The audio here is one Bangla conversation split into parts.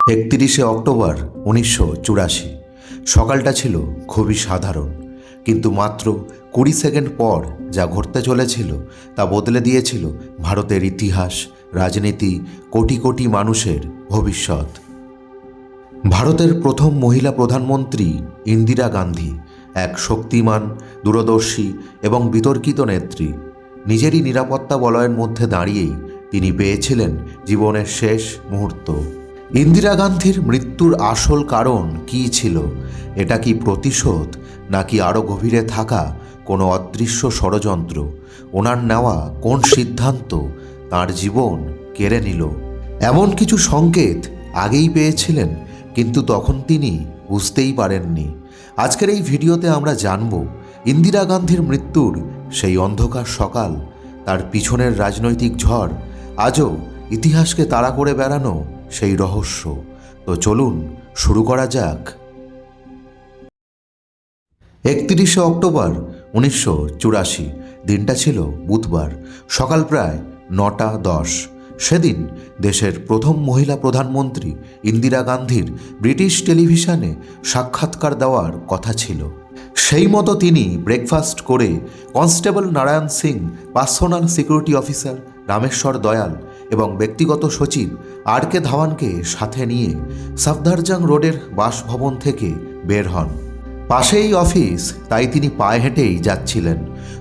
31শে অক্টোবর 1984। সকালটা ছিল খুবই সাধারণ, কিন্তু মাত্র 20 সেকেন্ড পর যা ঘটতে চলেছিল তা বদলে দিয়েছিল ভারতের ইতিহাস, রাজনীতি, কোটি কোটি মানুষের ভবিষ্যৎ। ভারতের প্রথম মহিলা প্রধানমন্ত্রী ইন্দিরা গান্ধী এক শক্তিমান, দূরদর্শী এবং বিতর্কিত নেত্রী। নিজেরই নিরাপত্তা বলয়ের মধ্যে দাঁড়িয়েই তিনি পেয়েছিলেন জীবনের শেষ মুহূর্ত। ইন্দিরা গান্ধীর মৃত্যুর আসল কারণ কী ছিল? এটা কি প্রতিশোধ, নাকি আরও গভীরে থাকা কোনো অদৃশ্য ষড়যন্ত্র? ওনার নেওয়া কোন সিদ্ধান্ত তার জীবন কেড়ে নিল? এমন কিছু সংকেত আগেই পেয়েছিলেন, কিন্তু তখন তিনি বুঝতেই পারেননি। আজকের এই ভিডিওতে আমরা জানব ইন্দিরা গান্ধীর মৃত্যুর সেই অন্ধকার সকাল, তার পিছনের রাজনৈতিক ঝড়, আজও ইতিহাসকে তাড়া করে বেড়ানো সেই রহস্য। তো চলুন শুরু করা যাক। 31শে অক্টোবর 1984, দিনটা ছিল বুধবার, সকাল প্রায় 9:10। সেদিন দেশের প্রথম মহিলা প্রধানমন্ত্রী ইন্দিরা গান্ধীর ব্রিটিশ টেলিভিশনে সাক্ষাৎকার দেওয়ার কথা ছিল। সেই মতো তিনি ব্রেকফাস্ট করে constable Narayan Singh, personal security officer Rameshwar Dayal এবং ব্যক্তিগত সচিব আর.কে ধাওয়ানকে সাথে নিয়ে সাফদারজাং রোডের বাসভবন থেকে বের হন। পাশেই অফিস, তাই তিনি পায়ে হেঁটেই যাচ্ছিলেন।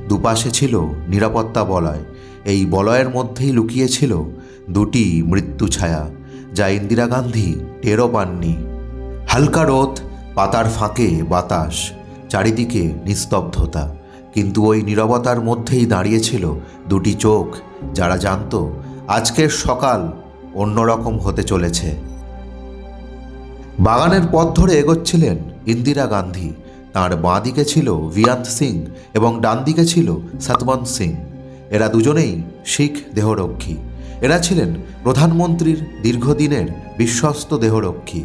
দুপাশে ছিল নিরাপত্তা বলয়। এই বলয়ের মধ্যেই লুকিয়েছিল দুটি মৃত্যু ছায়া, যা ইন্দিরা গান্ধী টেরও পাননি। হালকা রোদ, পাতার ফাঁকে বাতাস, চারিদিকে নিস্তব্ধতা, কিন্তু ওই নীরবতার মধ্যেই দাঁড়িয়েছিল দুটি চোখ, যারা জানত আজকের সকাল অন্যরকম হতে চলেছে। বাগানের পথ ধরে এগোচ্ছিলেন ইন্দিরা গান্ধী। তাঁর বাঁ দিকে ছিল ভিয়ান্ত সিং এবং ডান দিকে ছিল সতবন্ত সিং। এরা দুজনেই শিখ দেহরক্ষী। এরা ছিলেন প্রধানমন্ত্রীর দীর্ঘদিনের বিশ্বস্ত দেহরক্ষী।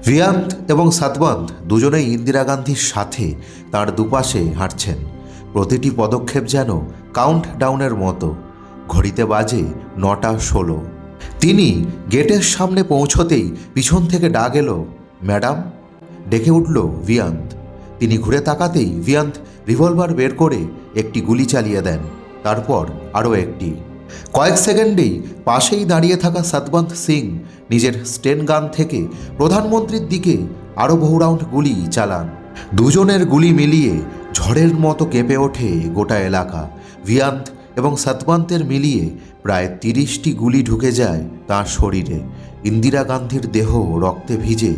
ভিয়ান্ত এবং সতবন্ত দুজনেই ইন্দিরা গান্ধীর সাথে তাঁর দুপাশে হাঁটছেন। প্রতিটি পদক্ষেপ যেন কাউন্ট ডাউনের মতো। ঘড়িতে বাজে 9:16। তিনি গেটের সামনে পৌঁছতেই পিছন থেকে ডাক এলো, ম্যাডাম। ডেকে উঠল ভিয়ান্ত। তিনি ঘুরে তাকাতেই ভিয়ান্ত রিভলভার বের করে একটি গুলি চালিয়ে দেন, তারপর আরও একটি। কয়েক সেকেন্ডেই পাশেই দাঁড়িয়ে থাকা সতবন্ত সিং নিজের স্টেন গান থেকে প্রধানমন্ত্রীর দিকে আরও বহু রাউন্ড গুলি চালান। দুজনের গুলি মিলিয়ে ঝড়ের মতো কেঁপে ওঠে গোটা এলাকা। ভিয়ান্ত এবং সতবন্তের মিলিয়ে প্রায় 30টি গুলি ঢুকে যায় তাঁর শরীরে। ইন্দিরা গান্ধীর দেহ রক্তে ভিজে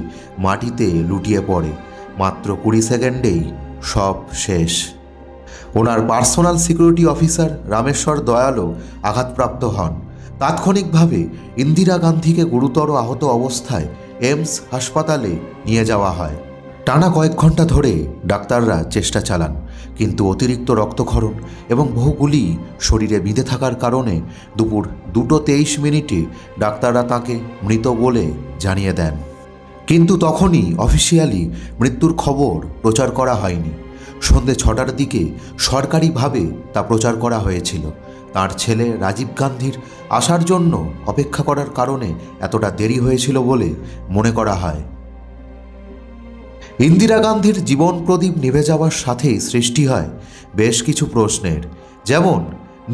মাটিতে লুটিয়ে পড়ে। মাত্র 20 সেকেন্ডেই সব শেষ। ওনার পার্সোনাল সিকিউরিটি অফিসার রামেশ্বর দয়ালও আঘাতপ্রাপ্ত হন। তাৎক্ষণিকভাবে ইন্দিরা গান্ধীকে গুরুতর আহত অবস্থায় এইমস হাসপাতালে নিয়ে যাওয়া হয়। টানা কয়েক ঘন্টা ধরে ডাক্তাররা চেষ্টা চালান, কিন্তু অতিরিক্ত রক্তক্ষরণ এবং বহু গুলি শরীরে বিঁধে থাকার কারণে দুপুর 2:23 ডাক্তাররা তাকে মৃত বলে জানিয়ে দেন। কিন্তু তখনই অফিসিয়ালি মৃত্যুর খবর প্রচার করা হয়নি। সন্ধে 6টার দিকে সরকারিভাবে তা প্রচার করা হয়েছিল। তার ছেলে রাজীব গান্ধীর আসার জন্য অপেক্ষা করার কারণে এতটা দেরি হয়েছিল বলে মনে করা হয়। ইন্দিরা গান্ধীর জীবন প্রদীপ নিভে যাওয়ার সাথেই সৃষ্টি হয় বেশ কিছু প্রশ্নের, যেমন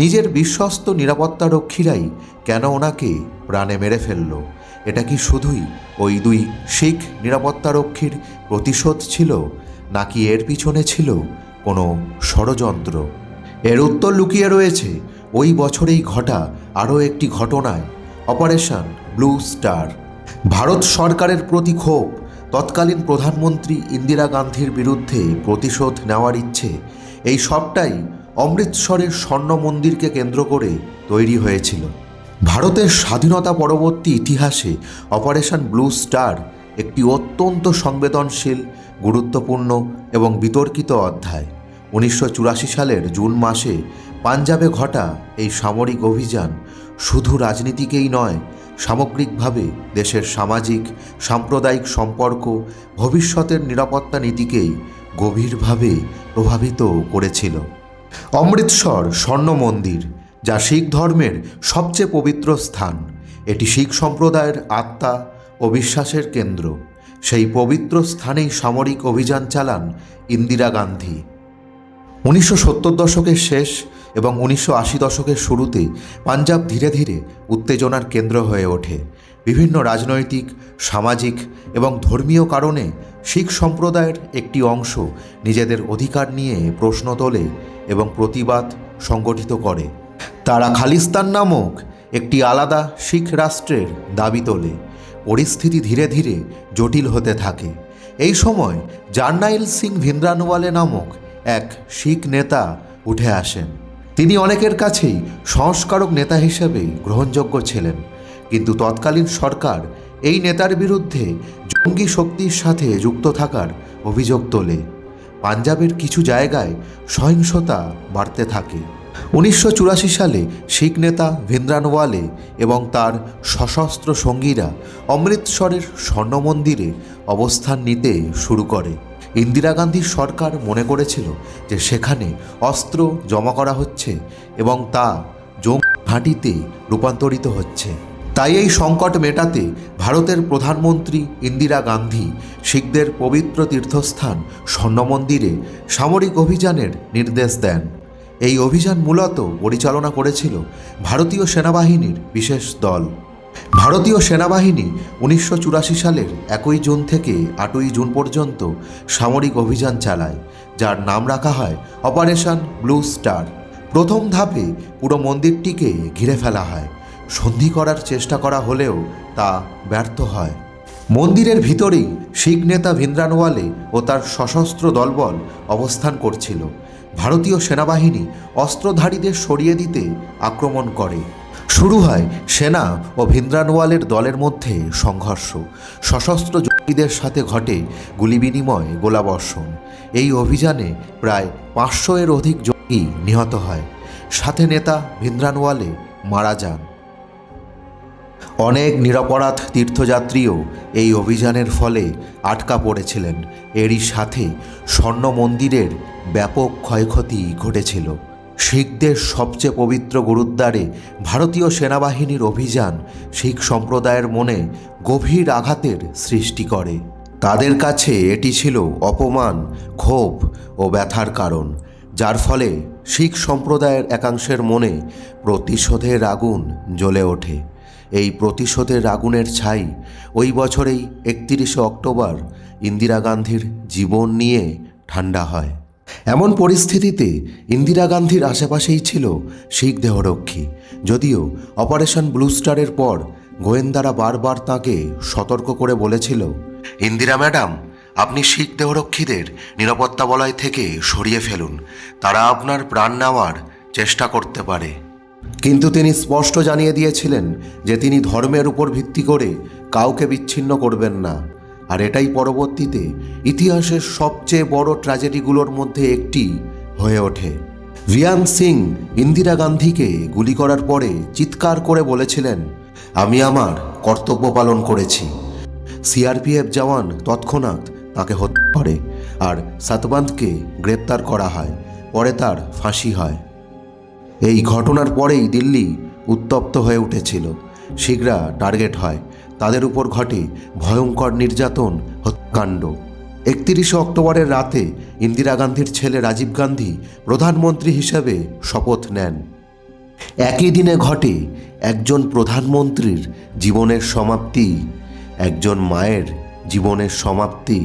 নিজের বিশ্বস্ত নিরাপত্তারক্ষীরাই কেন ওনাকে প্রাণে মেরে ফেলল? এটা কি শুধুই ওই দুই শিখ নিরাপত্তারক্ষীর প্রতিশোধ ছিল, নাকি এর পিছনে ছিল কোনো ষড়যন্ত্র? এর উত্তর লুকিয়ে রয়েছে ওই বছরেই ঘটা আরও একটি ঘটনায়, অপারেশন ব্লু স্টার। ভারত সরকারের প্রতি ক্ষোভ, তৎকালীন প্রধানমন্ত্রী ইন্দিরা গান্ধীর বিরুদ্ধে প্রতিশোধ নেওয়ার ইচ্ছে, এই সবটাই অমৃতসরের স্বর্ণ মন্দিরকে কেন্দ্র করে তৈরি হয়েছিল। ভারতের স্বাধীনতা পরবর্তী ইতিহাসে অপারেশন ব্লু স্টার একটি অত্যন্ত সংবেদনশীল, গুরুত্বপূর্ণ এবং বিতর্কিত অধ্যায়। 1984 সালের জুন মাসে পাঞ্জাবে ঘটা এই সামরিক অভিযান শুধু রাজনীতিকেই নয়, সামগ্রিকভাবে দেশের সামাজিক সাম্প্রদায়িক সম্পর্ক, ভবিষ্যতের নিরাপত্তা নীতিকেই গভীরভাবে প্রভাবিত করেছিল। অমৃতসর স্বর্ণ মন্দির, যা শিখ ধর্মের সবচেয়ে পবিত্র স্থান, এটি শিখ সম্প্রদায়ের আত্মা, ও বিশ্বাসের কেন্দ্র। সেই পবিত্র স্থানেই সামরিক অভিযান চালান ইন্দিরা গান্ধী। 1970 দশকের শেষ এবং 1980 দশকের শুরুতে পাঞ্জাব ধীরে ধীরে উত্তেজনার কেন্দ্র হয়ে ওঠে। বিভিন্ন রাজনৈতিক, সামাজিক এবং ধর্মীয় কারণে শিখ সম্প্রদায়ের একটি অংশ নিজেদের অধিকার নিয়ে প্রশ্ন তোলে এবং প্রতিবাদ সংগঠিত করে। তারা খালিস্তান নামক একটি আলাদা শিখ রাষ্ট্রের দাবি তোলে। পরিস্থিতি ধীরে ধীরে জটিল হতে থাকে। এই সময় জার্নাইল সিং ভিন্দ্রানওয়ালে নামক এক শিখ নেতা উঠে আসেন। তিনি অনেকের কাছেই সংস্কারক নেতা হিসেবে গ্রহণযোগ্য ছিলেন, কিন্তু তৎকালীন সরকার এই নেতার বিরুদ্ধে জঙ্গি শক্তির সাথে যুক্ত থাকার অভিযোগ তোলে। পাঞ্জাবের কিছু জায়গায় সহিংসতা বাড়তে থাকে। 1984 সালে শিখ নেতা ভিন্দ্রানওয়ালে এবং তার সশস্ত্র সঙ্গীরা অমৃতসরের স্বর্ণ মন্দিরে অবস্থান নিতে শুরু করে। ইন্দিরা গান্ধীর সরকার মনে করেছিল যে সেখানে অস্ত্র জমা করা হচ্ছে এবং তা জঙ্গি ঘাঁটিতে রূপান্তরিত হচ্ছে। তাই এই সংকট মেটাতে ভারতের প্রধানমন্ত্রী ইন্দিরা গান্ধী শিখদের পবিত্র তীর্থস্থান স্বর্ণ মন্দিরে সামরিক অভিযানের নির্দেশ দেন। এই অভিযান মূলত পরিচালনা করেছিল ভারতীয় সেনাবাহিনীর বিশেষ দল। ভারতীয় সেনাবাহিনী 1984 সালের 1 জুন থেকে 8 জুন পর্যন্ত সামরিক অভিযান চালায়, যার নাম রাখা হয় অপারেশন ব্লু স্টার। প্রথম ধাপে পুরো মন্দিরটিকে ঘিরে ফেলা হয়। সন্ধি করার চেষ্টা করা হলেও তা ব্যর্থ হয়। মন্দিরের ভিতরেই শিখ নেতা ভিন্দ্রানওয়ালে ও তার সশস্ত্র দলবল অবস্থান করছিল। ভারতীয় সেনাবাহিনী অস্ত্রধারীদের সরিয়ে দিতে আক্রমণ করে। শুরু হয় সেনা ও ভিন্দ্রানওয়ালের দলের মধ্যে সংঘর্ষ। সশস্ত্র জঙ্গিদের সাথে ঘটে গুলি বিনিময়, গোলাবর্ষণ। এই অভিযানে প্রায় 500-এর অধিক জঙ্গি নিহত হয়। সাথে নেতা ভিন্দ্রানওয়ালে মারা যান। অনেক নিরপরাধ তীর্থযাত্রীও এই অভিযানের ফলে আটকা পড়েছিলেন। এরই সাথে স্বর্ণ মন্দিরের ব্যাপক ক্ষয়ক্ষতি ঘটেছিল। শিখদের সবচেয়ে পবিত্র গুরুদ্বারে ভারতীয় সেনাবাহিনীর অভিযান শিখ সম্প্রদায়ের মনে গভীর আঘাতের সৃষ্টি করে। তাদের কাছে এটি ছিল অপমান, ক্ষোভ ও ব্যথার কারণ, যার ফলে শিখ সম্প্রদায়ের একাংশের মনে প্রতিশোধের আগুন জ্বলে ওঠে। এই প্রতিশোধের আগুনের ছাই ওই বছরেই 31 অক্টোবর ইন্দিরা গান্ধীর জীবন নিয়ে ঠান্ডা হয়। এমন পরিস্থিতিতে ইন্দিরা গান্ধীর আশেপাশেই ছিল শিখ দেহরক্ষী। যদিও অপারেশন ব্লু স্টারের পর গোয়েন্দারা বারবার তাঁকে সতর্ক করে বলেছিল, ইন্দিরা ম্যাডাম, আপনি শিখ দেহরক্ষীদের নিরাপত্তা বলয় থেকে সরিয়ে ফেলুন, তারা আপনার প্রাণ নেওয়ার চেষ্টা করতে পারে। কিন্তু তিনি স্পষ্ট জানিয়ে দিয়েছিলেন যে তিনি ধর্মের উপর ভিত্তি করে কাউকে বিচ্ছিন্ন করবেন না। আর এটাই পরবর্তীতে ইতিহাসের সবচেয়ে বড় ট্র্যাজেডিগুলোর মধ্যে একটি হয়ে ওঠে। ভিয়ান সিং ইন্দিরা গান্ধীকে গুলি করার পরে চিৎকার করে বলেছিলেন, আমি আমার কর্তব্য পালন করেছি। সিআরপিএফ জওয়ান তৎক্ষণাৎ তাকে হত্যা করে আর সতবন্তকে গ্রেপ্তার করা হয়। পরে তার ফাঁসি হয়। এই ঘটনার পরেই দিল্লি উত্তপ্ত হয়ে উঠেছিল। শিখরা টার্গেট হয়। তাদের উপর ঘটে ভয়ঙ্কর নির্যাতন, হত্যাকাণ্ড। 31 অক্টোবরের রাতে ইন্দিরা গান্ধীর ছেলে রাজীব গান্ধী প্রধানমন্ত্রী হিসেবে শপথ নেন। একই দিনে ঘটে একজন প্রধানমন্ত্রীর জীবনের সমাপ্তি, একজন মায়ের জীবনের সমাপ্তি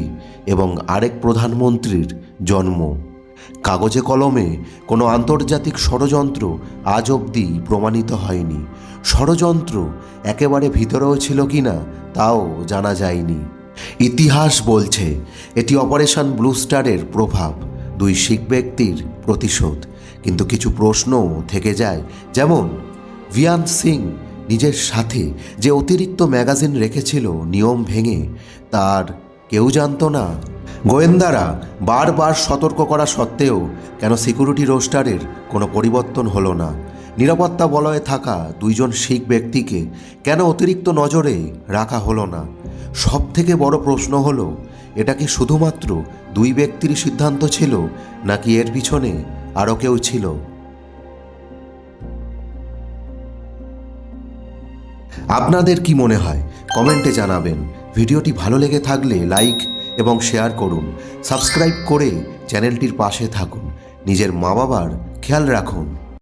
এবং আরেক প্রধানমন্ত্রীর জন্ম। কাগজে কলমে কোনো আন্তর্জাতিক ষড়যন্ত্র আজ অবধি প্রমাণিত হয়নি। ষড়যন্ত্র একেবারে ভিতরেও ছিল কিনা তাও জানা যায়নি। ইতিহাস বলছে এটি অপারেশন ব্লু স্টারের প্রভাব, 2 শিখ ব্যক্তির প্রতিশোধ। কিন্তু কিছু প্রশ্ন থেকে যায়, যেমন ভিয়ান সিং নিজের সাথে যে অতিরিক্ত ম্যাগাজিন রেখেছিল নিয়ম ভেঙে, তার কেউ জানতো না। গোয়েন্দারা বারবার সতর্ক করা সত্ত্বেও কেন সিকিউরিটি রোস্টারের কোনো পরিবর্তন হলো না? নিরাপত্তা বলয়ে থাকা 2 জন শিখ ব্যক্তিকে কেন অতিরিক্ত নজরে রাখা হলো না? সবথেকে বড় প্রশ্ন হলো, এটা কি শুধুমাত্র 2 ব্যক্তির সিদ্ধান্ত ছিল, নাকি এর পিছনে আরও কেউ ছিল? আপনাদের কি মনে হয়? কমেন্টে জানাবেন। ভিডিওটি ভালো লেগে থাকলে লাইক এবং শেয়ার করুন। সাবস্ক্রাইব করে চ্যানেলটির পাশে থাকুন। নিজের মা বাবার খেয়াল রাখুন।